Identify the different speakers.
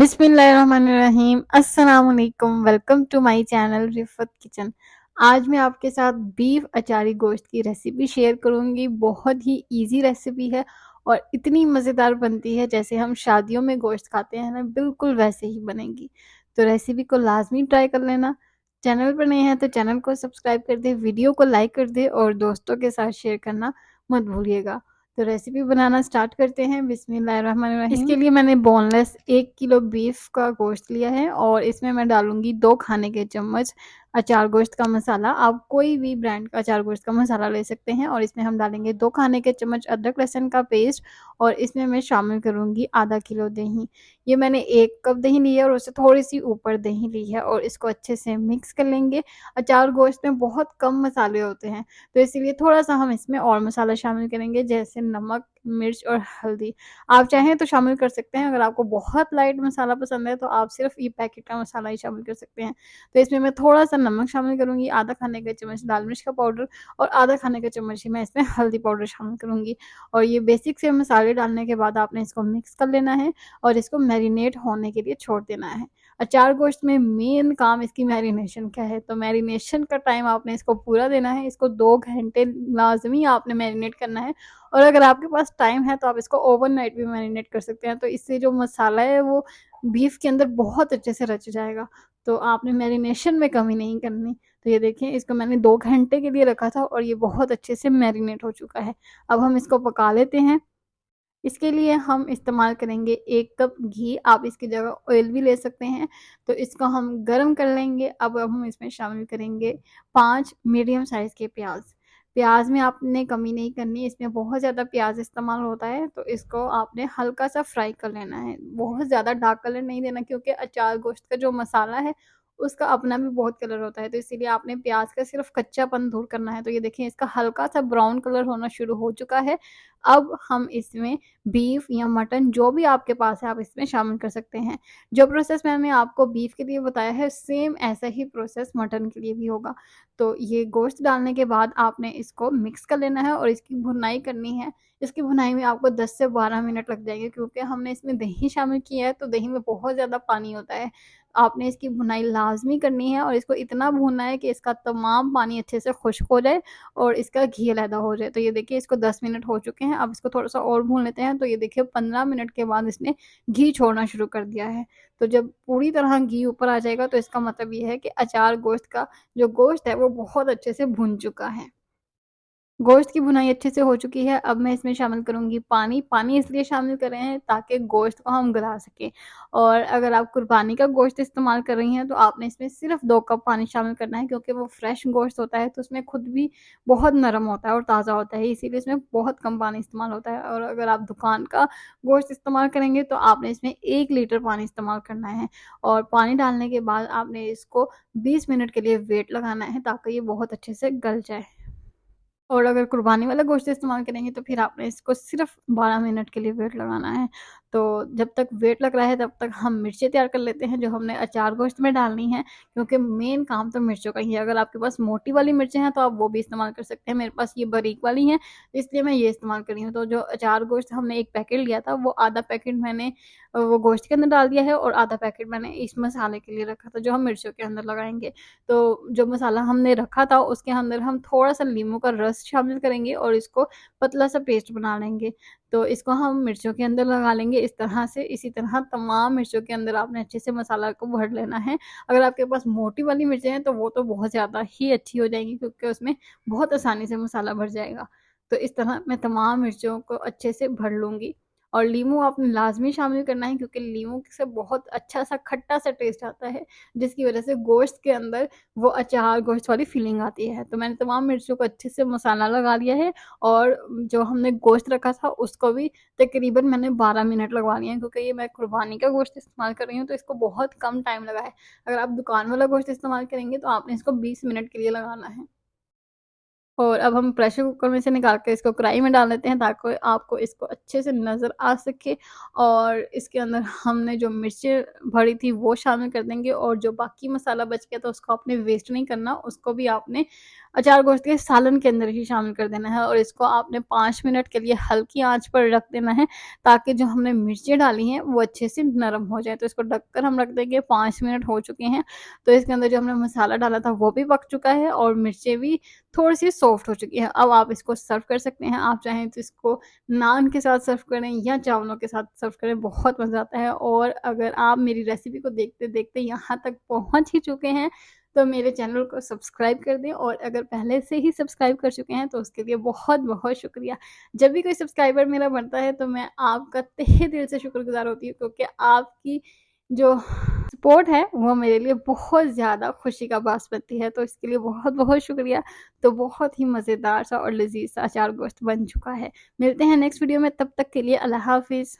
Speaker 1: बिस्मिल्लाहिर्रहमानिर्रहीम। अस्सलाम वालेकुम। Welcome to my channel Rifat kitchen. आज मैं आपके साथ बीफ अचारी गोश्त की रेसिपी शेयर करूंगी। बहुत ही इजी रेसिपी है और इतनी मज़ेदार बनती है जैसे हम शादियों में गोश्त खाते हैं ना, बिल्कुल वैसे ही बनेगी। तो रेसिपी को लाजमी ट्राई कर लेना। चैनल पर नए हैं तो चैनल को सब्सक्राइब कर दे, वीडियो को लाइक कर दे और दोस्तों के साथ शेयर करना मत भूलिएगा। तो रेसिपी बनाना स्टार्ट करते हैं। बिस्मिल्लाहिर्रहमानिर्रहीम। इसके लिए मैंने बोनलेस 1 किलो बीफ का गोश्त लिया है और इसमें मैं डालूंगी 2 खाने के चम्मच अचार गोश्त का मसाला। आप कोई भी ब्रांड का अचार गोश्त का मसाला ले सकते हैं। और इसमें हम डालेंगे 2 खाने के चम्मच अदरक लहसुन का पेस्ट और इसमें मैं शामिल करूंगी आधा किलो दही। ये मैंने 1 कप दही ली है और उससे थोड़ी सी ऊपर दही ली है और इसको अच्छे से मिक्स कर लेंगे। अचार गोश्त में बहुत कम मसाले होते हैं तो इसीलिए थोड़ा-सा हम इसमें और मसाला शामिल करेंगे, जैसे नमक, मिर्च और हल्दी। आप चाहें तो शामिल कर सकते हैं। अगर आपको बहुत लाइट मसाला पसंद है तो आप सिर्फ़ ये पैकेट का मसाला ही शामिल कर सकते हैं। तो इसमें मैं थोड़ा-सा नमक शामिल करूँगी, आधा खाने का चम्मच लाल मिर्च का पाउडर और आधा खाने का चम्मच ही मैं इसमें हल्दी पाउडर शामिल करूँगी। और ये बेसिक से मसाले डालने के बाद आपने इसको मिक्स कर लेना है और इसको मैरिनेट होने के लिए छोड़ देना है। अचार गोश्त में मेन काम इसकी मैरिनेशन का है, तो मैरिनेशन का टाइम आपने इसको पूरा देना है। इसको 2 घंटे लाज़मी आपने मैरिनेट करना है और अगर आपके पास टाइम है तो आप इसको ओवरनाइट भी मैरिनेट कर सकते हैं। तो इससे जो मसाला है वो बीफ के अंदर बहुत अच्छे से रच जाएगा। तो आपने मैरिनेशन में कमी नहीं करनी। तो ये देखिए, इसको मैंने 2 घंटे के लिए रखा था और ये बहुत अच्छे से मैरिनेट हो चुका है। अब हम इसको पका लेते हैं। इसके लिए हम इस्तेमाल करेंगे 1 कप घी। आप इसकी जगह ऑयल भी ले सकते हैं। तो इसको हम गरम कर लेंगे। अब हम इसमें शामिल करेंगे 5 मीडियम साइज़ के प्याज़। प्याज़ में आपने कमी नहीं करनी, इसमें बहुत ज़्यादा प्याज़ इस्तेमाल होता है तो इसको आपने हल्का-सा फ्राई कर लेना है। बहुत ज़्यादा डार्क कलर नहीं देना क्योंकि अचार गोश्त का जो मसाला है उसका अपना भी बहुत कलर होता है। तो इसीलिए आपने प्याज़ का सिर्फ़ कच्चापन दूर करना है। तो ये देखिए, इसका हल्का-सा ब्राउन कलर होना शुरू हो चुका है। अब हम इसमें बीफ या मटन जो भी आपके पास है आप इसमें शामिल कर सकते हैं। जो प्रोसेस मैंने आपको बीफ के लिए बताया है सेम ऐसा ही प्रोसेस मटन के लिए भी होगा। तो ये गोश्त डालने के बाद आपने इसको मिक्स कर लेना है और इसकी भुनाई करनी है। इसकी भुनाई में आपको 10 से 12 मिनट लग जाएँगे क्योंकि हमने इसमें दही शामिल किया है तो दही में बहुत ज़्यादा पानी होता है। आपने इसकी भुनाई लाज़मी करनी है और इसको इतना भूनना है कि इसका तमाम पानी अच्छे से खुश्क हो जाए और इसका घी अलहदा हो जाए। तो ये देखिए, इसको 10 मिनट हो चुके हैं। अब इसको थोड़ा-सा और भून लेते हैं। तो ये देखिए, 15 मिनट के बाद इसने घी छोड़ना शुरू कर दिया है। तो जब पूरी तरह घी ऊपर आ जाएगा तो इसका मतलब ये है कि अचार गोश्त का जो गोश्त है वो बहुत अच्छे से भुन चुका है। गोश्त की भुनाई अच्छे से हो चुकी है। अब मैं इसमें शामिल करूँगी पानी। पानी इसलिए शामिल कर रहे हैं ताकि गोश्त को हम गला सकें। और अगर आप कुर्बानी का गोश्त इस्तेमाल कर रही हैं तो आपने इसमें सिर्फ़ 2 कप पानी शामिल करना है क्योंकि वो फ्रेश गोश्त होता है तो उसमें खुद भी बहुत नरम होता है और ताज़ा होता है, इसीलिए इसमें बहुत कम पानी इस्तेमाल होता है। और अगर आप दुकान का गोश्त इस्तेमाल करेंगे तो आपने इसमें 1 लीटर पानी इस्तेमाल करना है। और पानी डालने के बाद आपने इसको 20 मिनट के लिए वेट लगाना है ताकि ये बहुत अच्छे से गल जाए। और अगर कुर्बानी वाला गोश्त इस्तेमाल करेंगे तो फिर आपने इसको सिर्फ़ 12 मिनट के लिए वेट लगाना है। तो जब तक वेट लग रहा है तब तक हम मिर्चें तैयार कर लेते हैं जो हमने अचार गोश्त में डालनी है क्योंकि मेन काम तो मिर्चों का ही है। अगर आपके पास मोटी वाली मिर्चें हैं तो आप वो भी इस्तेमाल कर सकते हैं। मेरे पास ये बारीक वाली हैं इसलिए मैं ये इस्तेमाल कर रही हूँ। तो जो अचार गोश्त हमने 1 पैकेट लिया था वो आधा पैकेट मैंने वो गोश्त के अंदर डाल दिया है और आधा पैकेट मैंने इस मसाले के लिए रखा था जो हम मिर्चों के अंदर लगाएँगे। तो जो मसाला हमने रखा था उसके अंदर हम थोड़ा-सा नींबू का रस शामिल करेंगे और इसको पतला-सा पेस्ट बना लेंगे। तो इसको हम मिर्चों के अंदर लगा लेंगे इस तरह से। इसी तरह तमाम मिर्चों के अंदर आपने अच्छे से मसाला को भर लेना है। अगर आपके पास मोटी वाली मिर्चें हैं तो वो तो बहुत ज़्यादा ही अच्छी हो जाएँगी क्योंकि उसमें बहुत आसानी से मसाला भर जाएगा। तो इस तरह मैं तमाम मिर्चों को अच्छे से भर लूँगी। और लीमू आपने लाज़मी शामिल करना है क्योंकि लीमू से बहुत अच्छा-सा खट्टा-सा टेस्ट आता है, जिसकी वज़ह से गोश्त के अंदर वो अचार गोश्त वाली फ़ीलिंग आती है। तो मैंने तमाम मिर्चों को अच्छे से मसाला लगा लिया है और जो हमने गोश्त रखा था उसको भी तकरीबन मैंने 12 मिनट लगवा लिए हैं क्योंकि ये मैं कुर्बानी का गोश्त इस्तेमाल कर रही हूँ तो इसको बहुत कम टाइम लगा है। अगर आप दुकान वाला गोश्त इस्तेमाल करेंगे तो आपने इसको 20 मिनट के लिए लगाना है। और अब हम प्रेशर कुकर में से निकाल के इसको कढ़ाई में डाल देते हैं ताकि आपको इसको अच्छे से नज़र आ सके। और इसके अंदर हमने जो मिर्चें भरी थी वो शामिल कर देंगे, और जो बाकी मसाला बच गया था उसको आपने वेस्ट नहीं करना, उसको भी आपने अचार गोश्त के सालन के अंदर ही शामिल कर देना है। और इसको आपने 5 मिनट के लिए हल्की आँच पर रख देना है ताकि जो हमने मिर्चें डाली हैं वो अच्छे से नरम हो जाए। तो इसको ढककर हम रख देंगे। 5 मिनट हो चुके हैं, तो इसके अंदर जो हमने मसाला डाला था वो भी पक चुका है और मिर्चें भी थोड़ी-सी सॉफ्ट हो चुकी हैं। अब आप इसको सर्व कर सकते हैं। आप चाहें तो इसको नान के साथ सर्व करें या चावलों के साथ सर्व करें, बहुत मज़ा आता है। और अगर आप मेरी रेसिपी को देखते-देखते यहाँ तक पहुँच ही चुके हैं, तो मेरे चैनल को सब्सक्राइब कर दें, और अगर पहले से ही सब्सक्राइब कर चुके हैं तो उसके लिए बहुत-बहुत शुक्रिया। जब भी कोई सब्सक्राइबर मेरा बढ़ता है तो मैं आपका तहे दिल से शुक्रगुज़ार होती हूँ, क्योंकि आपकी जो सपोर्ट है वो मेरे लिए बहुत ज़्यादा खुशी का बास बनती है। तो इसके लिए बहुत-बहुत शुक्रिया। तो बहुत ही मज़ेदार सा और लज़ीज़ सा अचार गोश्त बन चुका है। मिलते हैं नेक्स्ट वीडियो में, तब तक के लिए अल्लाह हाफ़िज़।